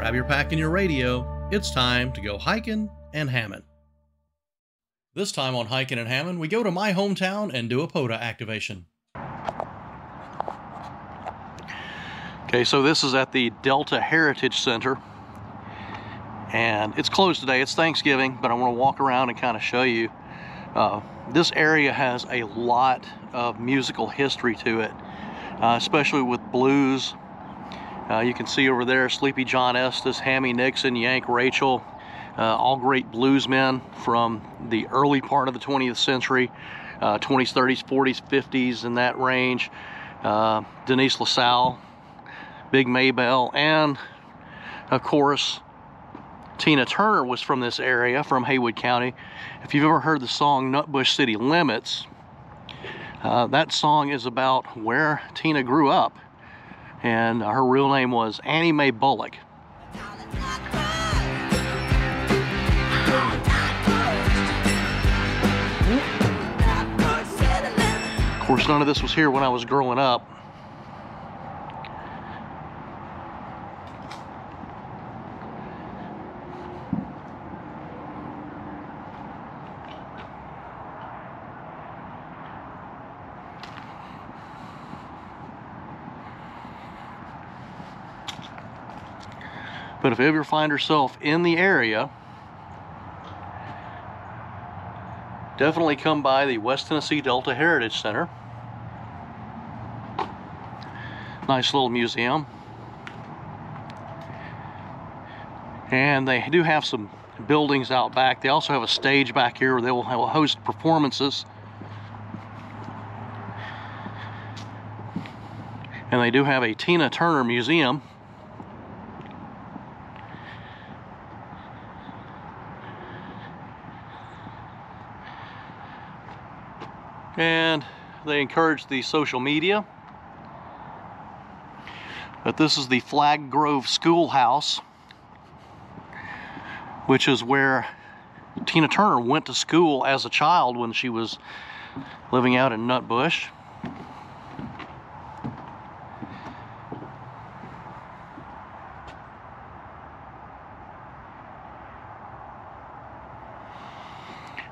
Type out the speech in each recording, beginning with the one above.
grab your pack and your radio. It's time to go hiking and hamming. This time on Hiking and Hamming, we go to my hometown and do a POTA activation. Okay, so this is at the Delta Heritage Center, and it's closed today. It's Thanksgiving, but I want to walk around and kind of show you. This area has a lot of musical history to it, especially with blues. You can see over there Sleepy John Estes, Hammy Nixon, Yank Rachel, all great bluesmen from the early part of the 20th century, 20s, 30s, 40s, 50s, in that range. Denise LaSalle, Big Maybelle, and of course Tina Turner was from this area, from Haywood County. If you've ever heard the song Nutbush City Limits, that song is about where Tina grew up, and her real name was Annie Mae Bullock. Of course, none of this was here when I was growing up. But if you ever find yourself in the area, definitely come by the West Tennessee Delta Heritage Center. Nice little museum. And they do have some buildings out back. They also have a stage back here where they will host performances. And they do have a Tina Turner museum. And they encourage the social media. But this is the Flag Grove Schoolhouse, which is where Tina Turner went to school as a child when she was living out in Nutbush.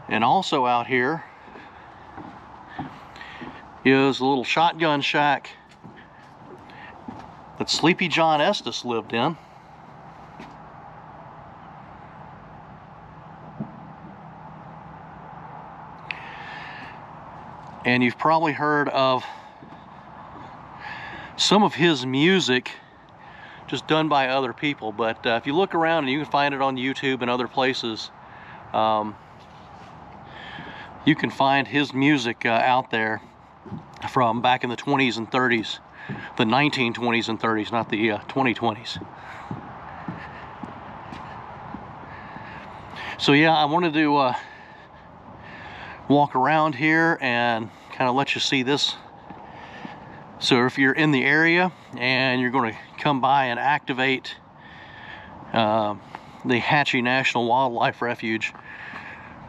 And also out here is a little shotgun shack that Sleepy John Estes lived in. And you've probably heard of some of his music just done by other people, but if you look around, and you can find it on YouTube and other places, you can find his music out there from back in the 20s and 30s, the 1920s and 30s, not the 2020s. So yeah, I wanted to walk around here and kind of let you see this. So if you're in the area and you're going to come by and activate the Hatchie National Wildlife Refuge,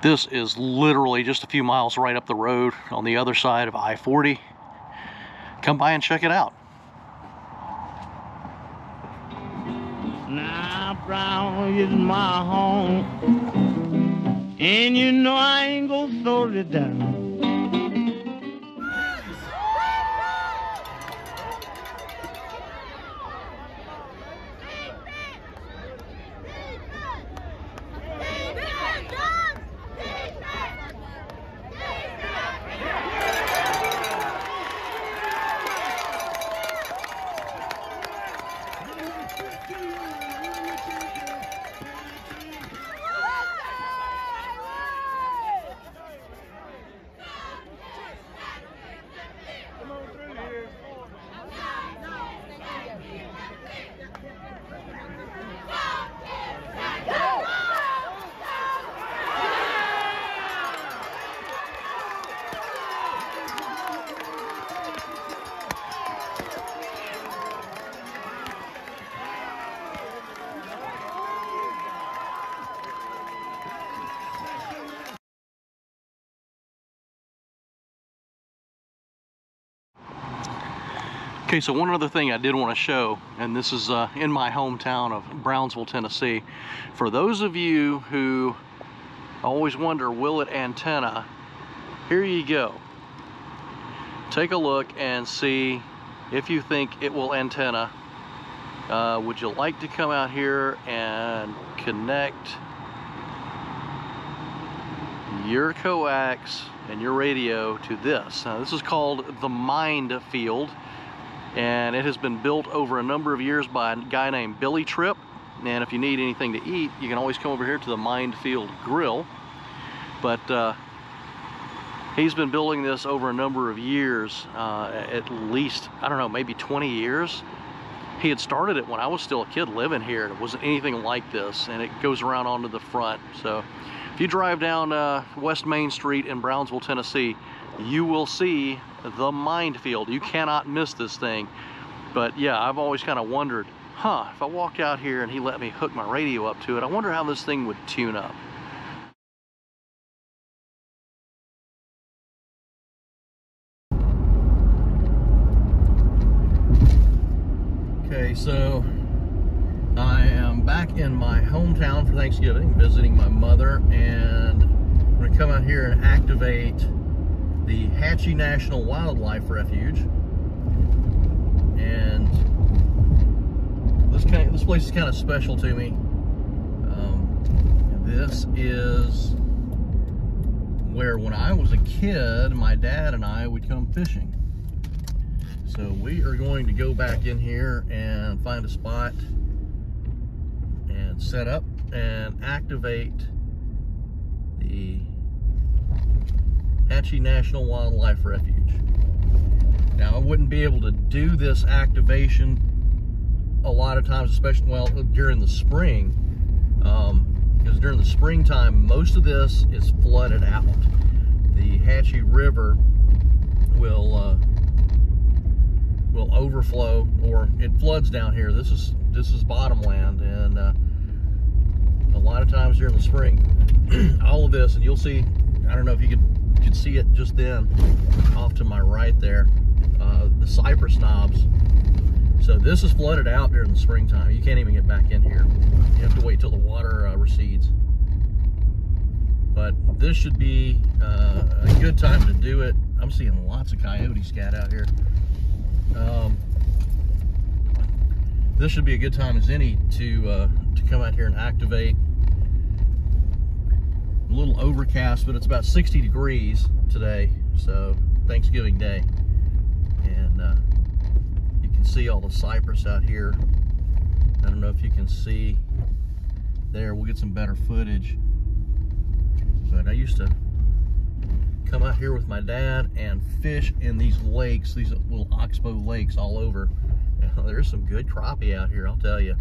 this is literally just a few miles right up the road on the other side of I-40. Come by and check it out. Now Brown is my home, and you know I ain't gonna slow it down. Okay, so one other thing I did want to show, and this is in my hometown of Brownsville, Tennessee. For those of you who always wonder, will it antenna? Here you go. Take a look and see if you think it will antenna. Would you like to come out here and connect your coax and your radio to this? Now, this is called the Mind Field, and it has been built over a number of years by a guy named Billy Tripp. And if you need anything to eat, you can always come over here to the Mind Field Grill. But he's been building this over a number of years, at least, I don't know, maybe 20 years. He had started it when I was still a kid living here. It wasn't anything like this, and it goes around onto the front. So if you drive down West Main Street in Brownsville, Tennessee, you will see the Mind Field. You cannot miss this thing. But yeah, I've always kind of wondered, if I walked out here and he let me hook my radio up to it, I wonder how this thing would tune up. Okay, so I am back in my hometown for Thanksgiving, visiting my mother, and I'm going to come out here and activate the Hatchie National Wildlife Refuge. And this place is kind of special to me. This is where, when I was a kid, my dad and I would come fishing. So we are going to go back in here and find a spot and set up and activate the Hatchie National Wildlife Refuge. Now, I wouldn't be able to do this activation a lot of times, especially, well, during the spring, because during the springtime, most of this is flooded out. The Hatchie River will overflow, or it floods down here. This is bottomland, and a lot of times during the spring, all of this, and you'll see, I don't know if you could see it just then, off to my right there, the cypress knobs. So this is flooded out during the springtime. You can't even get back in here. You have to wait till the water recedes. But this should be a good time to do it. I'm seeing lots of coyote scat out here. This should be a good time as any to come out here and activate. A little overcast, but it's about 60 degrees today, so Thanksgiving Day. And you can see all the cypress out here. I don't know if you can see there. We'll get some better footage. But I used to come out here with my dad and fish in these lakes, these little oxbow lakes all over. There's some good crappie out here, I'll tell you.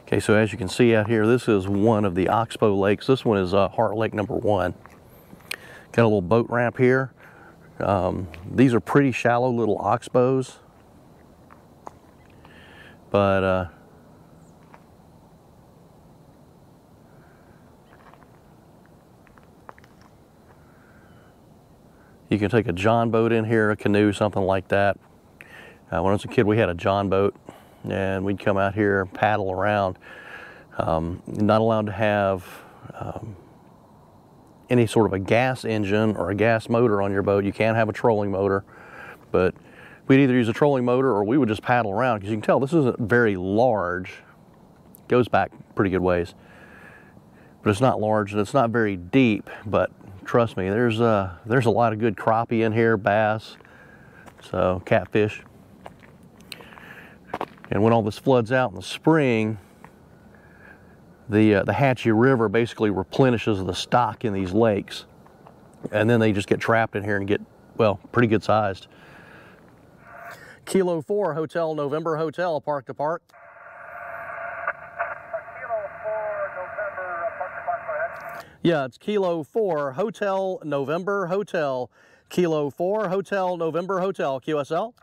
Okay, so as you can see out here, this is one of the oxbow lakes. This one is Heart Lake number 1. Got a little boat ramp here. These are pretty shallow little oxbows, but you can take a john boat in here, a canoe, something like that. When I was a kid, we had a john boat, and we'd come out here, paddle around. Not allowed to have any sort of a gas engine or a gas motor on your boat. You can't have a trolling motor, but we'd either use a trolling motor or we would just paddle around, because you can tell this isn't very large. It goes back pretty good ways, but it's not large and it's not very deep. But trust me, there's a lot of good crappie in here, bass, so catfish. And when all this floods out in the spring, the Hatchie River basically replenishes the stock in these lakes, and then they just get trapped in here and get, well, pretty good sized. Kilo 4 Hotel November Hotel, park to park. Kilo 4 November, park to park, go ahead. Yeah, it's Kilo 4 Hotel November Hotel. Kilo 4 Hotel November Hotel, QSL.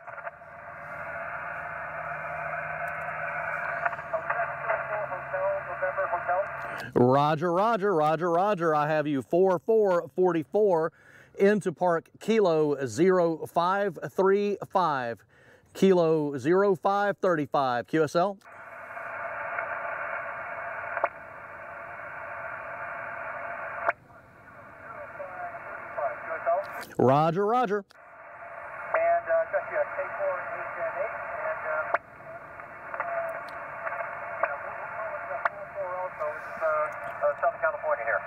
Roger, roger, roger, roger. I have you 4444 into park Kilo 0535. Kilo 0535. QSL. Roger, roger. And got you a K4 8 and Southern California here.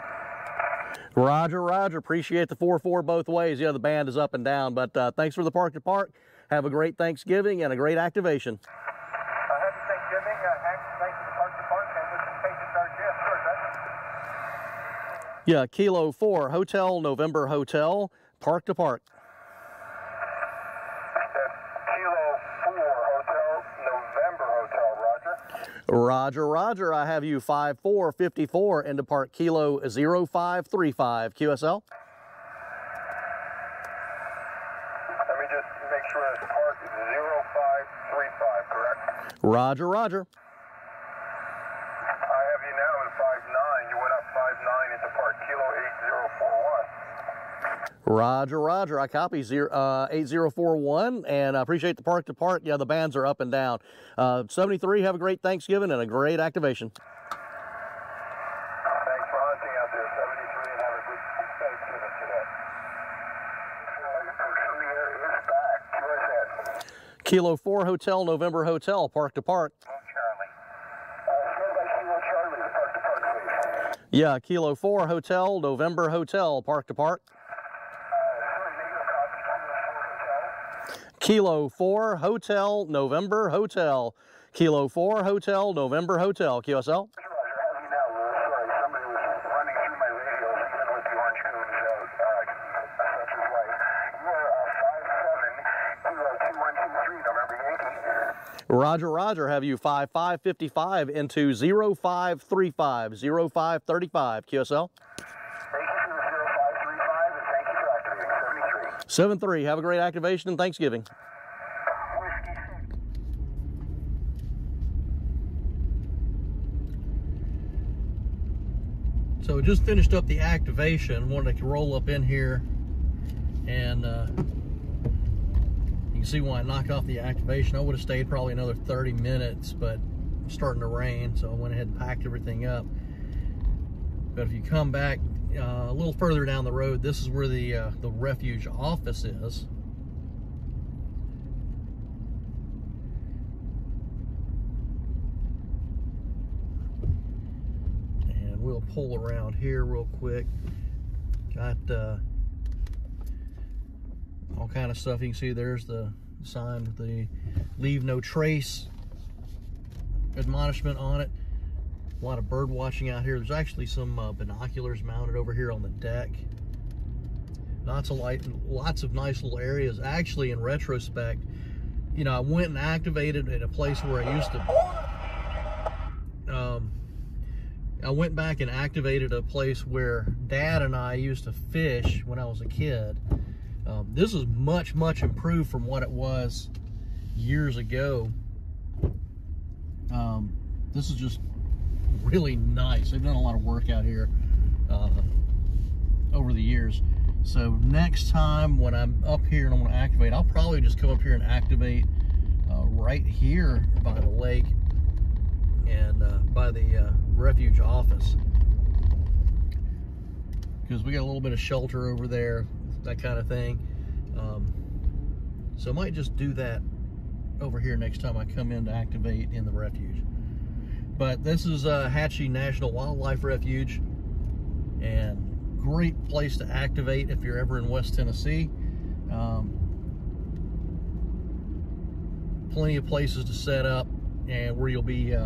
Roger, roger. Appreciate the 4-4 both ways. Yeah, the band is up and down, but thanks for the park to park. Have a great Thanksgiving and a great activation. Happy Thanksgiving. Thanks for the park to park, and with some patients our shift. Sure, sir. Yeah, Kilo 4 Hotel November Hotel, park to park. Kilo 4 Hotel November Hotel. Roger. Roger, roger. I have you 5454 into park Kilo 0535. QSL. Let me just make sure it's park 0535, correct? Roger, roger. I have you now at 59. You went up 59 into park Kilo 8041. Roger, roger. I copy 8041 and I appreciate the park to park. Yeah, the bands are up and down. 73, have a great Thanksgiving and a great activation. Thanks for hunting out there, 73, and have a good Thanksgiving today. From the air is back. Go ahead. Kilo 4 Hotel November Hotel, park to park. Charlie. Stand by Kilo Charlie, the park to park, please. Yeah, Kilo 4 Hotel November Hotel, park to park. Kilo 4 Hotel November Hotel. Kilo 4 Hotel November Hotel. QSL. Roger, have you now, Lewis? Sorry, somebody was running through my radios, even with the orange cones such as white. You are 57, Kilo 2123, November Yankee. Roger, roger. Have you 5555 into 0535. 0535. QSL. Thank you for the 0535, and thank you for activating 73. 73. Have a great activation and Thanksgiving. So just finished up the activation. Wanted to roll up in here and you can see why I knocked off the activation. I would have stayed probably another 30 minutes, but it's starting to rain, so I went ahead and packed everything up. But if you come back a little further down the road, this is where the Refuge office is. And we'll pull around here real quick. Got all kind of stuff. You can see there's the sign with the leave no trace admonishment on it. A lot of bird watching out here. There's actually some binoculars mounted over here on the deck. Lots of nice little areas. Actually, in retrospect, you know, I went and activated at a place where I used to. I went back and activated a place where Dad and I used to fish when I was a kid. This is much, much improved from what it was years ago. This is just really nice. They've done a lot of work out here over the years. So next time when I'm up here and I'm going to activate, I'll probably just come up here and activate right here by the lake and by the Refuge office, because we got a little bit of shelter over there, that kind of thing. So I might just do that over here next time I come in to activate in the Refuge. But this is Hatchie National Wildlife Refuge, and great place to activate if you're ever in West Tennessee. Plenty of places to set up, and where you'll be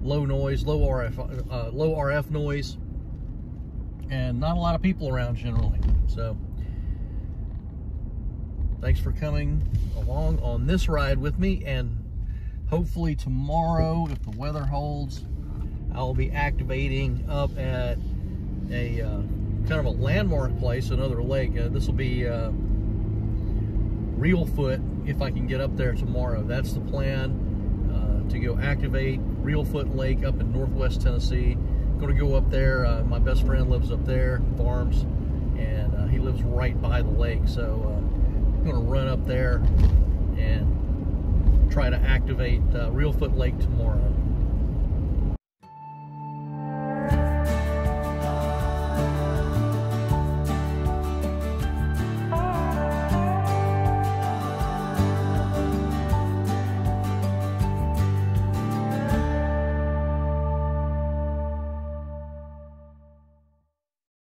low noise, low RF noise, and not a lot of people around generally. So thanks for coming along on this ride with me, and hopefully tomorrow, if the weather holds, I'll be activating up at a kind of a landmark place, another lake. This will be Real Foot, if I can get up there tomorrow. That's the plan, to go activate Real Foot Lake up in Northwest Tennessee. Going to go up there. My best friend lives up there, farms, and he lives right by the lake. So I'm going to run up there and try to activate Reelfoot Lake tomorrow.